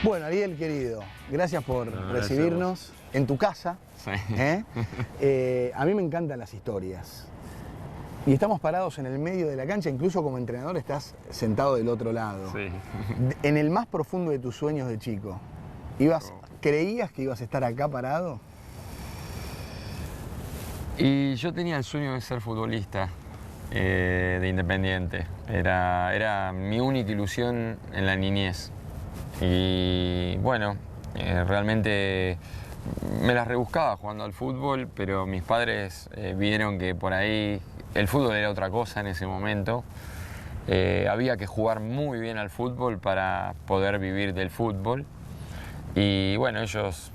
Bueno, Ariel, querido, gracias por recibirnos en tu casa. Sí. A mí me encantan las historias. Y estamos parados en el medio de la cancha, incluso como entrenador estás sentado del otro lado. Sí. En el más profundo de tus sueños de chico, ¿creías que ibas a estar acá parado? Y yo tenía el sueño de ser futbolista de Independiente. Era mi única ilusión en la niñez. Y bueno, realmente me las rebuscaba jugando al fútbol, pero mis padres vieron que por ahí el fútbol era otra cosa en ese momento. Había que jugar muy bien al fútbol para poder vivir del fútbol. Y bueno, ellos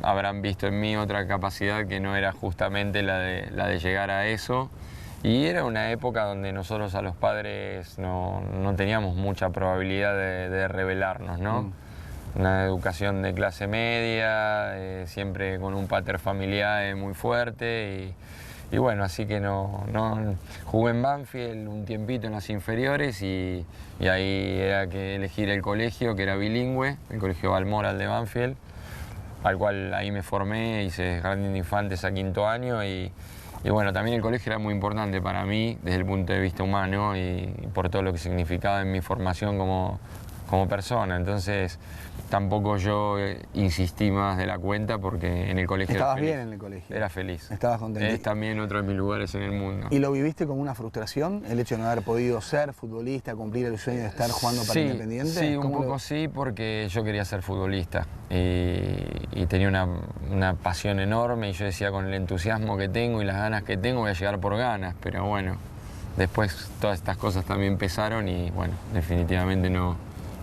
habrán visto en mí otra capacidad que no era justamente la de llegar a eso. Y era una época donde nosotros a los padres no teníamos mucha probabilidad de rebelarnos, ¿no? Una educación de clase media, siempre con un pater familiar muy fuerte. Y bueno, así que jugué en Banfield un tiempito en las inferiores y ahí era que elegir el colegio, que era bilingüe, el colegio Balmoral de Banfield, al cual ahí me formé, hice jardín de infantes a 5º año y bueno, también el colegio era muy importante para mí desde el punto de vista humano y por todo lo que significaba en mi formación como persona. Entonces tampoco yo insistí más de la cuenta porque en el colegio ¿Estabas bien en el colegio? Era feliz. ¿Estabas contento? Es también otro de mis lugares en el mundo. ¿Y lo viviste como una frustración, el hecho de no haber podido ser futbolista, cumplir el sueño de estar jugando para Independiente? Sí, un poco sí, porque yo quería ser futbolista y tenía una pasión enorme y yo decía, con el entusiasmo que tengo y las ganas que tengo voy a llegar por ganas, pero bueno, después todas estas cosas también pesaron y bueno, definitivamente no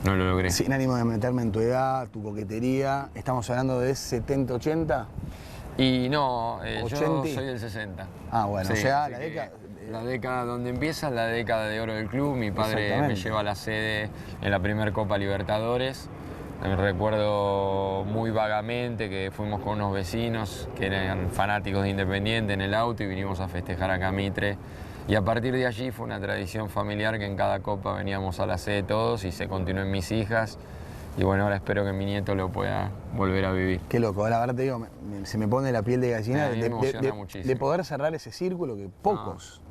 lo logré. Sin ánimo de meterme en tu edad, tu coquetería, ¿estamos hablando de 70, 80? Y no, yo 80. soy del 60. Ah, bueno, Sí, o sea, la década donde empieza es la década de oro del club. Mi padre me lleva a la sede en la primera Copa Libertadores. Me recuerdo muy vagamente que fuimos con unos vecinos que eran fanáticos de Independiente en el auto y vinimos a festejar acá a Mitre. Y a partir de allí fue una tradición familiar que en cada copa veníamos a la sede todos y se continuó en mis hijas. Y bueno, ahora espero que mi nieto lo pueda volver a vivir. Qué loco, la verdad te digo, se me pone la piel de gallina me emociona muchísimo. de poder cerrar ese círculo que pocos,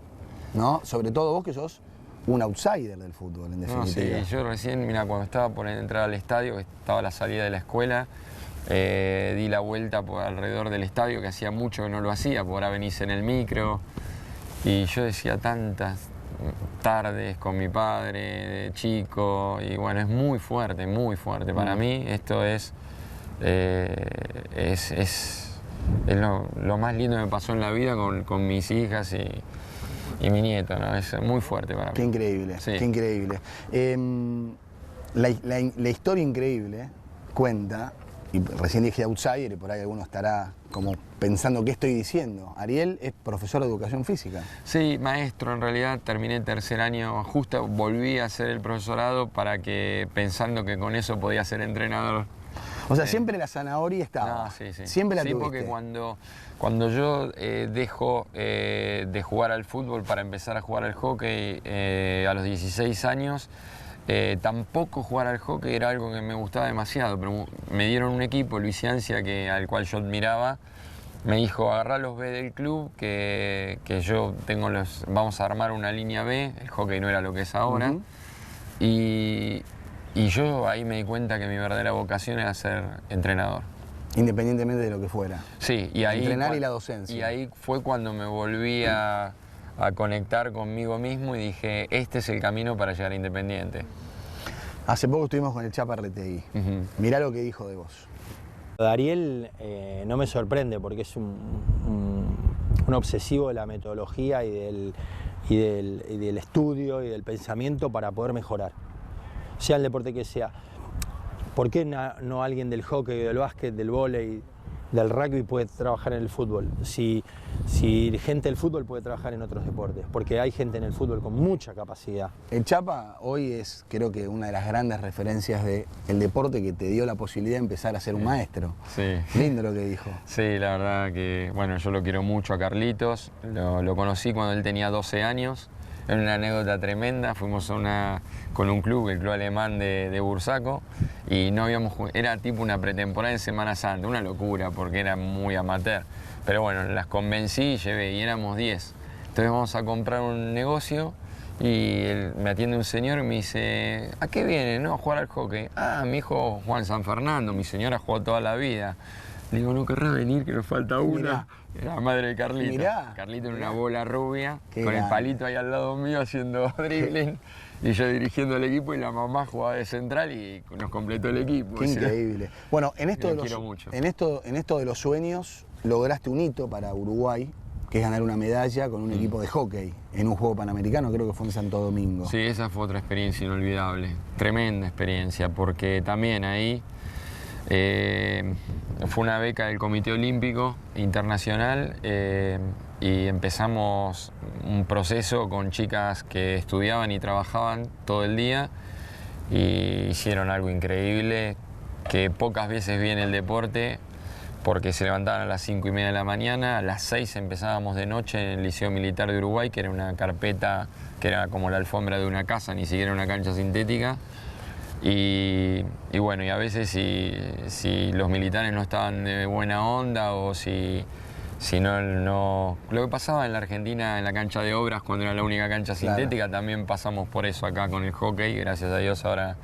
¿no? Sobre todo vos que sos un outsider del fútbol, en definitiva. Sí, yo recién, mira, cuando estaba por entrar al estadio, que estaba a la salida de la escuela, di la vuelta por alrededor del estadio, que hacía mucho que no lo hacía, por venirse en el micro. Y yo decía tantas tardes con mi padre de chico, y bueno, es muy fuerte para mí. Esto es lo más lindo que me pasó en la vida con mis hijas y mi nieto, ¿no? Es muy fuerte para mí. Qué increíble, sí. Qué increíble. La historia increíble cuenta, y recién dije outsider y por ahí alguno estará como pensando qué estoy diciendo. Ariel es profesor de educación física. Sí, maestro, en realidad terminé el 3er año, justo volví a hacer el profesorado pensando que con eso podía ser entrenador. O sea, siempre la zanahoria estaba. No, sí. Siempre la tuviste. Sí, porque cuando yo dejo de jugar al fútbol para empezar a jugar al hockey a los 16 años, tampoco jugar al hockey era algo que me gustaba demasiado, pero me dieron un equipo, Luis Ancia, al cual yo admiraba. Me dijo, agarrá los B del club, que yo vamos a armar una línea B, el hockey no era lo que es ahora. Y yo ahí me di cuenta que mi verdadera vocación era ser entrenador. Independientemente de lo que fuera. Sí, y ahí... Entrenar y la docencia. Y ahí fue cuando me volví a conectar conmigo mismo y dije, este es el camino para llegar a Independiente. Hace poco estuvimos con el Chapa Retegui. Mirá lo que dijo de vos. Ariel no me sorprende porque es un obsesivo de la metodología y del estudio y del pensamiento para poder mejorar, sea el deporte que sea. ¿Por qué no alguien del hockey, del básquet, del vóley, del rugby puede trabajar en el fútbol? Si gente del fútbol puede trabajar en otros deportes, porque hay gente en el fútbol con mucha capacidad. El Chapa hoy es, creo que, una de las grandes referencias del deporte que te dio la posibilidad de empezar a ser un maestro. Sí. Lindo lo que dijo. Sí, la verdad que, bueno, yo lo quiero mucho a Carlitos. Lo conocí cuando él tenía 12 años. Era una anécdota tremenda, fuimos con un club, el club alemán de Bursaco, y no habíamos era tipo una pretemporada en Semana Santa, una locura porque era muy amateur. Pero bueno, las convencí y llevé, y éramos 10. Entonces vamos a comprar un negocio y me atiende un señor y me dice, ¿a qué viene? No, a jugar al hockey. Ah, mi hijo Juan San Fernando, mi señora jugó toda la vida. Le digo, ¿no querrá venir que nos falta una? Mirá. Era la madre de Carlito. Mirá. Carlito en una bola rubia, Qué con grande. el palito ahí al lado mío haciendo dribbling. Y yo dirigiendo el equipo y la mamá jugaba de central y nos completó el equipo. Qué o sea, increíble. Bueno, en esto, lo de los, quiero mucho. en esto de los sueños, lograste un hito para Uruguay, que es ganar una medalla con un equipo de hockey en un juego panamericano, creo que fue en Santo Domingo. Sí, esa fue otra experiencia inolvidable. Tremenda experiencia, porque también ahí fue una beca del Comité Olímpico Internacional y empezamos un proceso con chicas que estudiaban y trabajaban todo el día y hicieron algo increíble que pocas veces vi en el deporte, porque se levantaban a las 5:30 de la mañana, a las 6 empezábamos de noche en el Liceo Militar de Uruguay, que era una carpeta que era como la alfombra de una casa, ni siquiera una cancha sintética. Y bueno, y a veces si los militares no estaban de buena onda o si no... Lo que pasaba en la Argentina en la cancha de Obras cuando era la única cancha sintética, también pasamos por eso acá con el hockey. Gracias a Dios ahora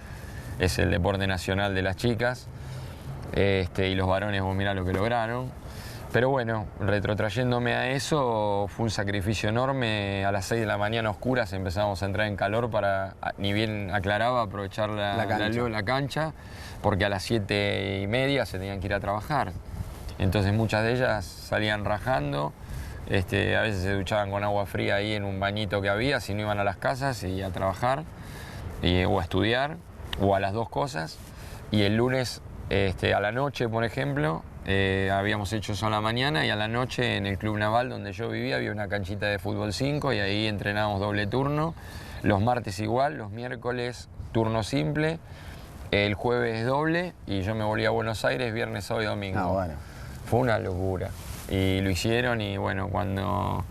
es el deporte nacional de las chicas. Y los varones, vos mirá lo que lograron. Pero bueno, retrotrayéndome a eso, fue un sacrificio enorme. A las 6 de la mañana oscuras empezamos a entrar en calor para, ni bien aclaraba, aprovechar la cancha, porque a las 7:30 se tenían que ir a trabajar. Entonces muchas de ellas salían rajando, a veces se duchaban con agua fría ahí en un bañito que había, si no iban a las casas y a trabajar, o a estudiar, o a las dos cosas. Y el lunes a la noche, por ejemplo, habíamos hecho eso a la mañana y a la noche en el Club Naval donde yo vivía había una canchita de fútbol 5 y ahí entrenábamos doble turno. Los martes igual, los miércoles turno simple, el jueves doble y yo me volví a Buenos Aires viernes, sábado y domingo. Ah, bueno. Fue una locura y lo hicieron y bueno, cuando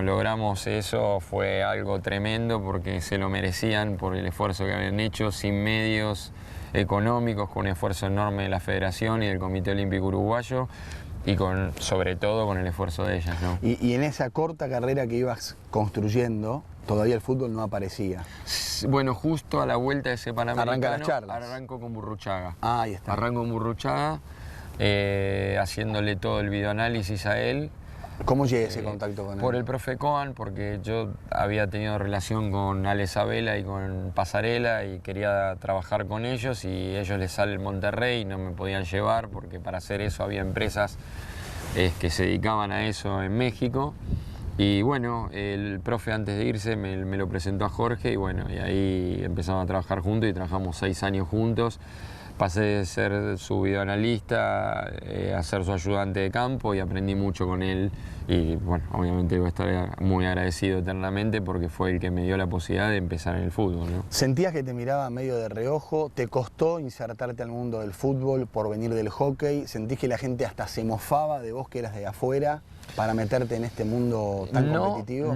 logramos eso fue algo tremendo porque se lo merecían por el esfuerzo que habían hecho sin medios económicos, con un esfuerzo enorme de la Federación y del Comité Olímpico Uruguayo y sobre todo con el esfuerzo de ellas, ¿no? Y en esa corta carrera que ibas construyendo, todavía el fútbol no aparecía. Bueno, justo a la vuelta de ese Panamericano Arranca las charlas. arranco con Burruchaga. Ah, ahí está. Arranco con Burruchaga, haciéndole todo el videoanálisis a él. ¿Cómo llega ese contacto con él? Por el profe Coan, porque yo había tenido relación con Ale Sabela y con Pasarela y quería trabajar con ellos y ellos les sale el Monterrey y no me podían llevar porque para hacer eso había empresas que se dedicaban a eso en México. Y bueno, el profe antes de irse me lo presentó a Jorge y bueno, y ahí empezamos a trabajar juntos y trabajamos 6 años juntos. Pasé de ser su videoanalista a ser su ayudante de campo y aprendí mucho con él y bueno, obviamente voy a estar muy agradecido eternamente porque fue el que me dio la posibilidad de empezar en el fútbol, ¿no? ¿Sentías que te miraba medio de reojo? ¿Te costó insertarte al mundo del fútbol por venir del hockey? ¿Sentís que la gente hasta se mofaba de vos que eras de afuera para meterte en este mundo tan competitivo?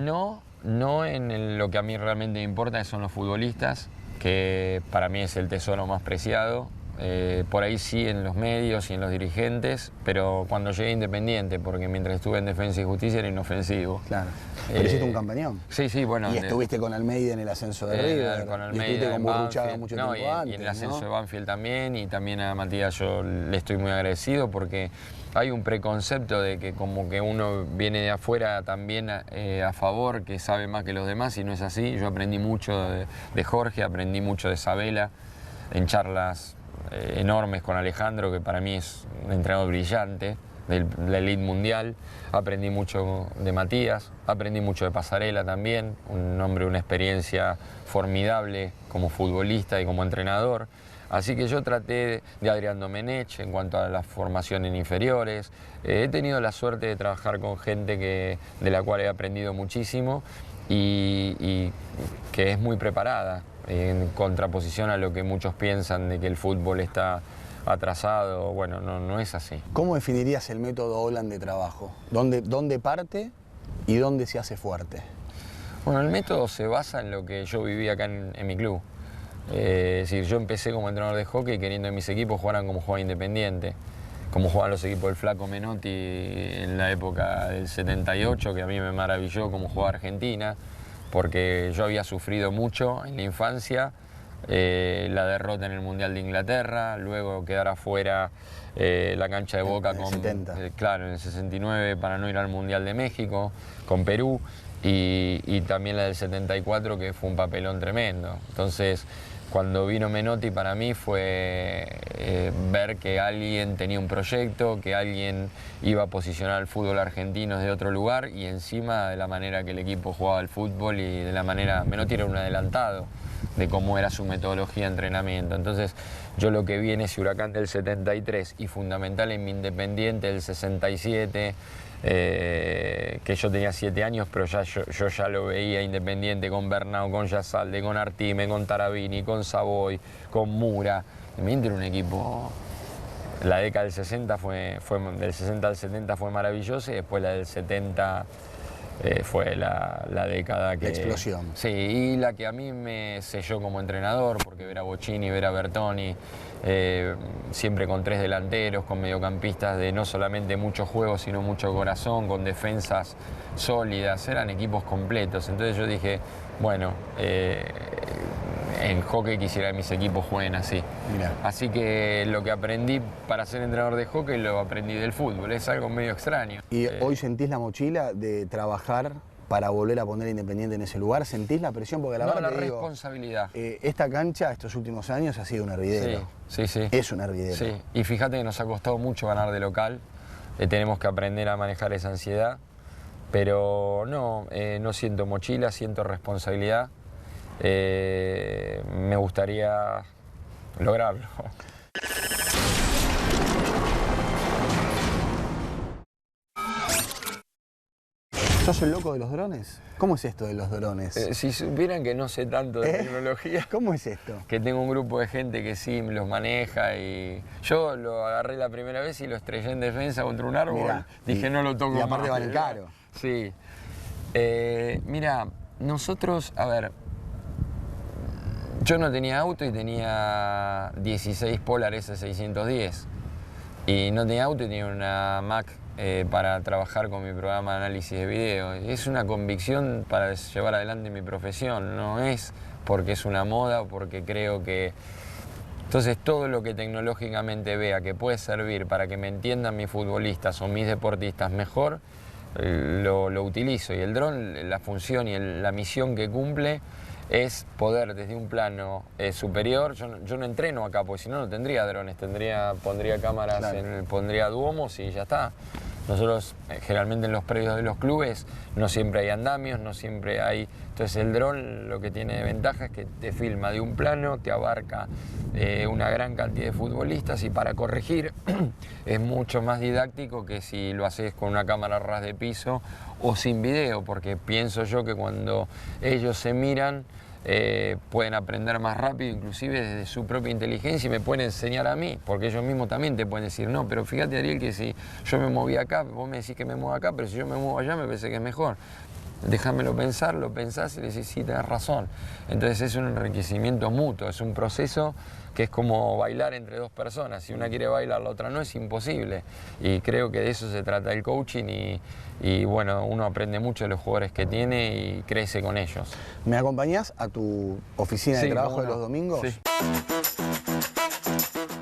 No en lo que a mí realmente me importa, que son los futbolistas, que para mí es el tesoro más preciado. Por ahí sí en los medios y en los dirigentes, pero cuando llegué a Independiente, porque mientras estuve en Defensa y Justicia era inofensivo. Claro. Pero hiciste un campañón. Sí, bueno. Y estuviste con Almeida en el ascenso de River. Con y Almeida estuviste con en Burruchaga Banfield. mucho No, tiempo antes. y en el ascenso ¿no? de Banfield también, y también a Matías yo le estoy muy agradecido porque hay un preconcepto de que como que uno viene de afuera también a favor, que sabe más que los demás, y no es así. Yo aprendí mucho de Jorge, aprendí mucho de Sabela en charlas enormes con Alejandro, que para mí es un entrenador brillante de la elite mundial. Aprendí mucho de Matías, aprendí mucho de Pasarela también, un hombre, una experiencia formidable como futbolista y como entrenador. Así que yo traté de Adrián Domenech en cuanto a la formación en inferiores. He tenido la suerte de trabajar con gente de la cual he aprendido muchísimo y que es muy preparada, en contraposición a lo que muchos piensan de que el fútbol está atrasado. Bueno, no es así. ¿Cómo definirías el método Holland de trabajo? ¿Dónde parte y dónde se hace fuerte? Bueno, el método se basa en lo que yo viví acá en mi club. Es decir, yo empecé como entrenador de hockey queriendo que mis equipos jugaran como jugaba Independiente, como jugaban los equipos del Flaco Menotti en la época del 78, que a mí me maravilló cómo jugaba Argentina, porque yo había sufrido mucho en la infancia, la derrota en el Mundial de Inglaterra, luego quedar afuera la cancha de Boca en el 70. Claro, en el 69 para no ir al Mundial de México, con Perú, y también la del 74, que fue un papelón tremendo. Entonces, cuando vino Menotti, para mí fue ver que alguien tenía un proyecto, que alguien iba a posicionar el fútbol argentino de otro lugar, y encima de la manera que el equipo jugaba al fútbol y de la manera... Menotti era un adelantado de cómo era su metodología de entrenamiento. Entonces, yo lo que vi en ese Huracán del 73 y fundamental en mi Independiente del 67, que yo tenía 7 años, pero yo ya lo veía Independiente con Bernau, con Yasalde, con Artime, con Tarabini, con Savoy, con Mura. Independiente era un equipo... La década del 60 del 60 al 70 fue maravillosa, y después la del 70 fue la década que... La explosión. Sí, y la que a mí me selló como entrenador, porque ver a Bocini, ver a Bertoni, siempre con 3 delanteros, con mediocampistas de no solamente mucho juego, sino mucho corazón, con defensas sólidas, eran equipos completos. Entonces yo dije, bueno, en hockey quisiera que mis equipos jueguen así. Mirá. Así que lo que aprendí para ser entrenador de hockey lo aprendí del fútbol, es algo medio extraño. ¿Y hoy sentís la mochila de trabajar para volver a poner a Independiente en ese lugar? ¿Sentís la presión? Porque la No, verdad la te digo, responsabilidad. esta cancha estos últimos años ha sido un hervidero. Sí, sí. Es un hervidero. Sí, y fíjate que nos ha costado mucho ganar de local, tenemos que aprender a manejar esa ansiedad, pero no siento mochila, siento responsabilidad. Me gustaría lograrlo. ¿Sos el loco de los drones? ¿Cómo es esto de los drones? Si supieran que no sé tanto de tecnología, ¿Cómo es esto? que tengo un grupo de gente que sí los maneja, y yo lo agarré la primera vez y lo estrellé en defensa contra un árbol. Mirá, dije, no lo toco y aparte más. valen caro. Sí. Mira, nosotros, a ver, yo no tenía auto y tenía 16 Polar S610. Y no tenía auto y tenía una Mac para trabajar con mi programa de análisis de video. Es una convicción para llevar adelante mi profesión, no es porque es una moda o porque creo que... Entonces todo lo que tecnológicamente vea que puede servir para que me entiendan mis futbolistas o mis deportistas mejor, lo utilizo. Y el dron, la función y la misión que cumple es poder desde un plano superior. Yo no entreno acá, porque si no, no tendría drones, pondría cámaras, claro, pondría duomos y ya está. Nosotros generalmente en los predios de los clubes no siempre hay andamios, no siempre hay... Entonces el dron lo que tiene de ventaja es que te filma de un plano, te abarca una gran cantidad de futbolistas, y para corregir es mucho más didáctico que si lo haces con una cámara ras de piso o sin video, porque pienso yo que cuando ellos se miran pueden aprender más rápido, inclusive desde su propia inteligencia, y me pueden enseñar a mí, porque ellos mismos también te pueden decir, no, pero fíjate, Ariel, que si yo me moví acá, vos me decís que me muevo acá, pero si yo me muevo allá me parece que es mejor. Déjamelo pensar, lo pensás y le decís, sí, tenés razón. Entonces es un enriquecimiento mutuo, es un proceso que es como bailar entre dos personas. Si una quiere bailar, la otra no, es imposible. Y creo que de eso se trata el coaching, y bueno, uno aprende mucho de los jugadores que tiene y crece con ellos. ¿Me acompañás a tu oficina de trabajo de los domingos? Sí.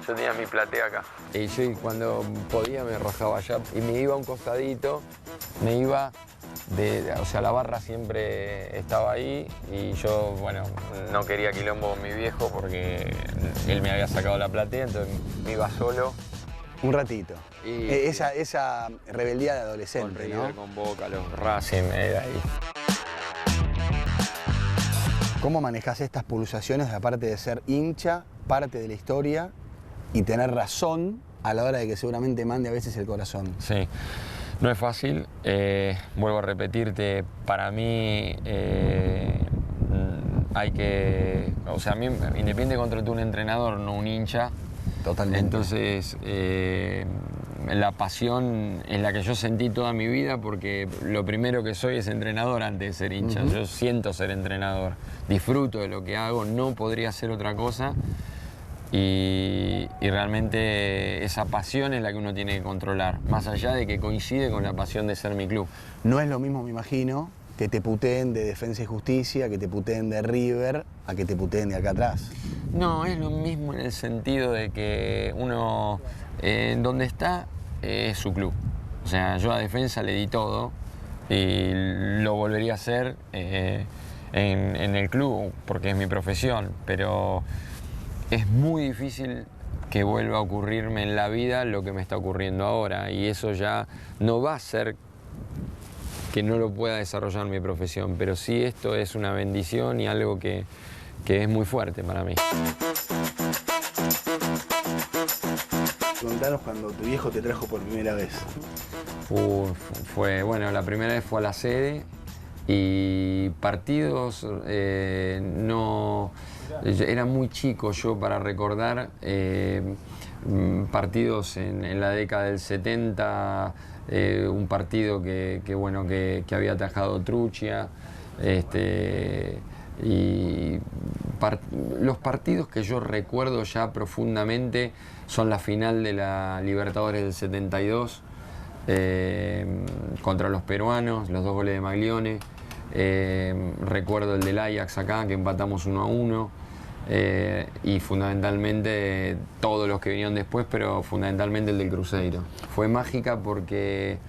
Yo tenía mi platea acá. Y yo cuando podía me rajaba allá y me iba a un costadito, me iba... o sea, la barra siempre estaba ahí, y yo, bueno, no quería quilombo con mi viejo porque él me había sacado la platea, entonces me iba solo. Un ratito. Y esa rebeldía de adolescente, con ¿no? River, con Boca, los Racing, era ahí. ¿Cómo manejás estas pulsaciones, aparte de ser hincha, parte de la historia, y tener razón a la hora de que seguramente mande a veces el corazón? Sí. No es fácil, vuelvo a repetirte, para mí hay que... O sea, a mí Independiente contrató un entrenador, no un hincha, Totalmente. Entonces, la pasión es la que yo sentí toda mi vida, porque lo primero que soy es entrenador antes de ser hincha. Yo siento ser entrenador, disfruto de lo que hago, no podría hacer otra cosa. Y realmente esa pasión es la que uno tiene que controlar, más allá de que coincide con la pasión de ser mi club. No es lo mismo, me imagino, que te puteen de Defensa y Justicia, que te puteen de River, a que te puteen de acá atrás. No, es lo mismo en el sentido de que uno, donde está, es su club. O sea, yo a Defensa le di todo y lo volvería a hacer en el club, porque es mi profesión, pero es muy difícil que vuelva a ocurrirme en la vida lo que me está ocurriendo ahora, y eso ya no va a ser que no lo pueda desarrollar mi profesión, pero sí esto es una bendición y algo que es muy fuerte para mí. Contanos cuando tu viejo te trajo por primera vez. Bueno, la primera vez fue a la sede y partidos no... Era muy chico yo para recordar partidos en la década del 70, un partido que había atajado Truccia, y los partidos que yo recuerdo ya profundamente son la final de la Libertadores del 72 contra los peruanos, los 2 goles de Maglione. Recuerdo el del Ajax acá, que empatamos 1-1, y fundamentalmente todos los que vinieron después, pero fundamentalmente el del Cruzeiro. Fue mágica porque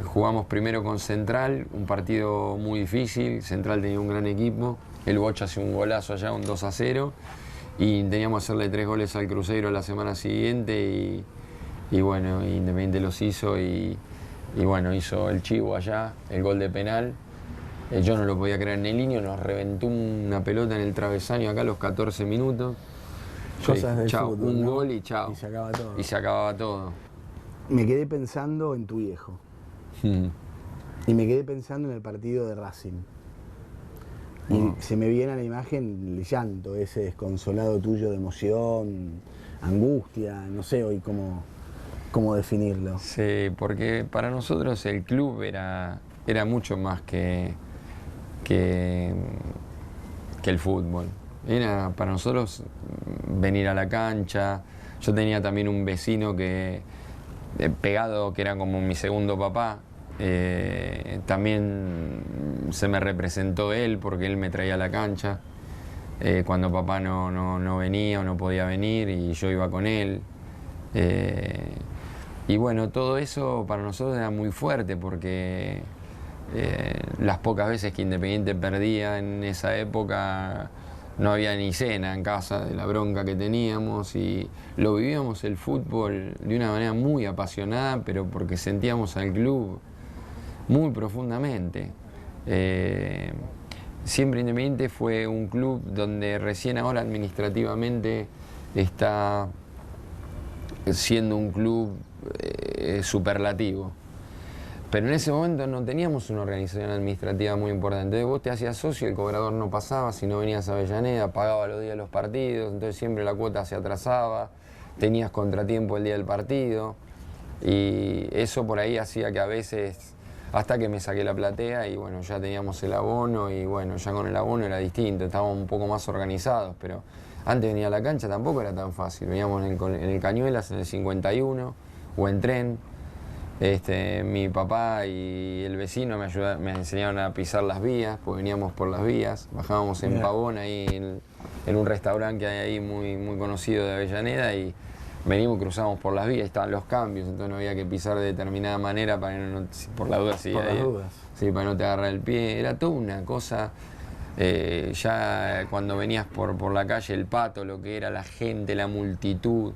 jugamos primero con Central, un partido muy difícil. Central tenía un gran equipo, el Bocha hace un golazo allá, un 2-0, y teníamos que hacerle 3 goles al Cruzeiro la semana siguiente, y bueno, Independiente los hizo, y bueno, hizo el chivo allá, el gol de penal. Yo no lo podía creer, en el niño nos reventó una pelota en el travesaño acá a los 14 minutos. Cosas del chao, fútbol, un ¿no? gol y chao. Y se acaba todo. Y se acababa todo. Me quedé pensando en tu viejo. Y me quedé pensando en el partido de Racing. Y se me viene a la imagen el llanto, ese desconsolado tuyo de emoción, angustia, no sé hoy cómo definirlo. Sí, porque para nosotros el club era mucho más que el fútbol. Era para nosotros venir a la cancha. Yo tenía también un vecino pegado, que era como mi segundo papá. También se me representó él, porque él me traía a la cancha cuando papá no venía o no podía venir, y yo iba con él. Y bueno, todo eso para nosotros era muy fuerte, porque las pocas veces que Independiente perdía en esa época no había ni cena en casa de la bronca que teníamos, y lo vivíamos el fútbol de una manera muy apasionada, pero porque sentíamos al club muy profundamente. Siempre Independiente fue un club donde recién ahora administrativamente está siendo un club superlativo. Pero en ese momento no teníamos una organización administrativa muy importante. Entonces vos te hacías socio, el cobrador no pasaba, si no venías a Avellaneda, pagaba los días de los partidos, entonces siempre la cuota se atrasaba, tenías contratiempo el día del partido, y eso por ahí hacía que a veces, hasta que me saqué la platea y bueno, ya teníamos el abono, y bueno, ya con el abono era distinto, estábamos un poco más organizados, pero antes venía a la cancha tampoco era tan fácil. Veníamos en el Cañuelas en el 51 o en tren. Mi papá y el vecino me enseñaron a pisar las vías, porque veníamos por las vías. Bajábamos en Pavón, ahí en un restaurante que hay ahí muy, muy conocido de Avellaneda, y venimos, cruzamos por las vías, estaban los cambios, entonces no había que pisar de determinada manera para no, por la duda, sí, para no te agarrar el pie. Era toda una cosa. Ya cuando venías por la calle, el Pato, lo que era la gente, la multitud.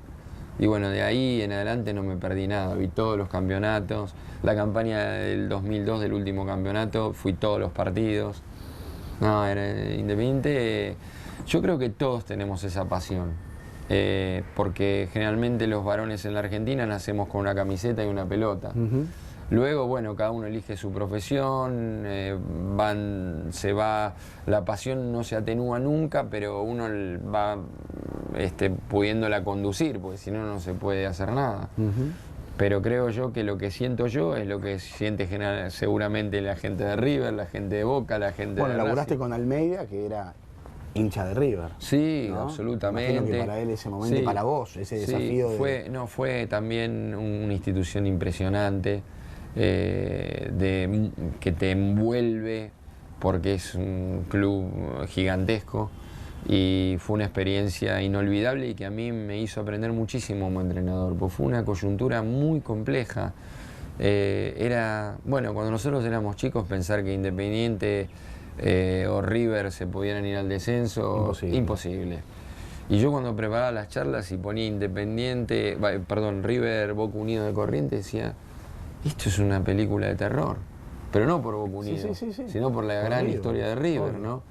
Y bueno, de ahí en adelante no me perdí nada, vi todos los campeonatos. La campaña del 2002, del último campeonato, fui todos los partidos. No, era Independiente. Yo creo que todos tenemos esa pasión, porque generalmente los varones en la Argentina nacemos con una camiseta y una pelota. Luego, bueno, cada uno elige su profesión, se va, la pasión no se atenúa nunca, pero uno va pudiéndola conducir, porque si no, no se puede hacer nada. Pero creo yo que lo que siento yo es lo que siente seguramente la gente de River, la gente de Boca, la gente de Racing. Bueno, laburaste con Almeida, que era hincha de River. Sí, ¿no? absolutamente. Imagino que para él ese momento, sí, para vos, ese desafío fue también una institución impresionante, que te envuelve porque es un club gigantesco, y fue una experiencia inolvidable y que a mí me hizo aprender muchísimo como entrenador, porque fue una coyuntura muy compleja. Bueno, cuando nosotros éramos chicos, pensar que Independiente o River se pudieran ir al descenso, imposible. Y yo cuando preparaba las charlas y ponía River, Boca Unido de Corrientes, decía, esto es una película de terror, pero no por Boca Unido, sino por la gran historia de River, ¿no?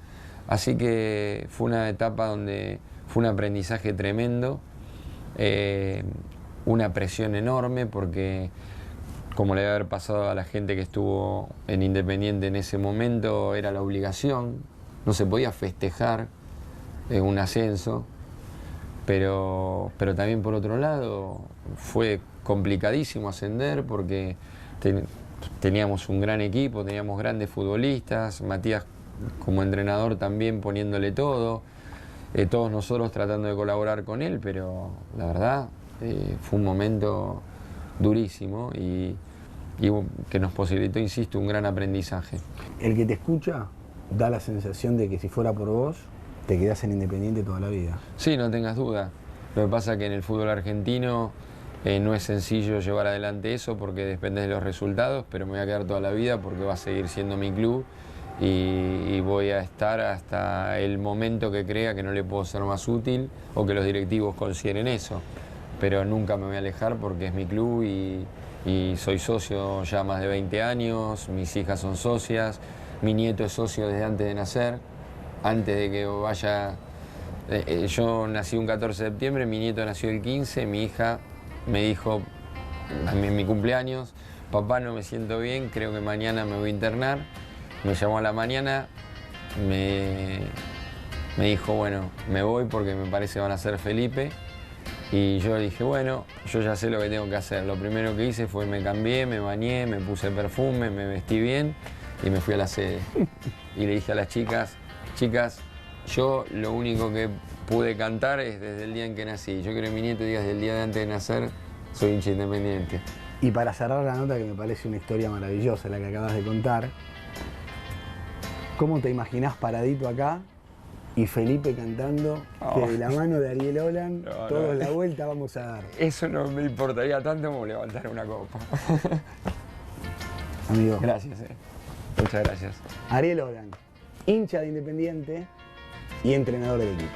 Así que fue una etapa donde fue un aprendizaje tremendo, una presión enorme, porque como le debe haber pasado a la gente que estuvo en Independiente en ese momento, era la obligación, no se podía festejar un ascenso, pero también por otro lado fue complicadísimo ascender porque teníamos un gran equipo, teníamos grandes futbolistas, Matías como entrenador también poniéndole todo, todos nosotros tratando de colaborar con él, pero la verdad fue un momento durísimo y que nos posibilitó, insisto, un gran aprendizaje. El que te escucha da la sensación de que si fuera por vos, te quedás en Independiente toda la vida. Sí, no tengas duda. Lo que pasa es que en el fútbol argentino no es sencillo llevar adelante eso porque depende de los resultados, pero me voy a quedar toda la vida porque va a seguir siendo mi club y voy a estar hasta el momento que crea que no le puedo ser más útil o que los directivos consideren eso. Pero nunca me voy a alejar porque es mi club y soy socio ya más de 20 años, mis hijas son socias, mi nieto es socio desde antes de nacer, antes de que vaya. Yo nací un 14 de septiembre, mi nieto nació el 15, mi hija me dijo en mi cumpleaños, papá, no me siento bien, creo que mañana me voy a internar. Me llamó a la mañana, me dijo, bueno, me voy porque me parece que van a ser Felipe. Y yo dije, bueno, yo ya sé lo que tengo que hacer. Lo primero que hice fue me cambié, me bañé, me puse perfume, me vestí bien y me fui a la sede. Y le dije a las chicas, yo lo único que pude cantar es desde el día en que nací. Yo quiero que mi nieto diga desde el día de antes de nacer, soy hincha Independiente. Y para cerrar la nota, que me parece una historia maravillosa la que acabas de contar, ¿cómo te imaginás paradito acá y Felipe cantando que de la mano de Ariel Holland, todos la vuelta vamos a dar? Eso no me importaría tanto como levantar una copa. Amigo. Gracias, Muchas gracias. Ariel Holland, hincha de Independiente y entrenador del equipo.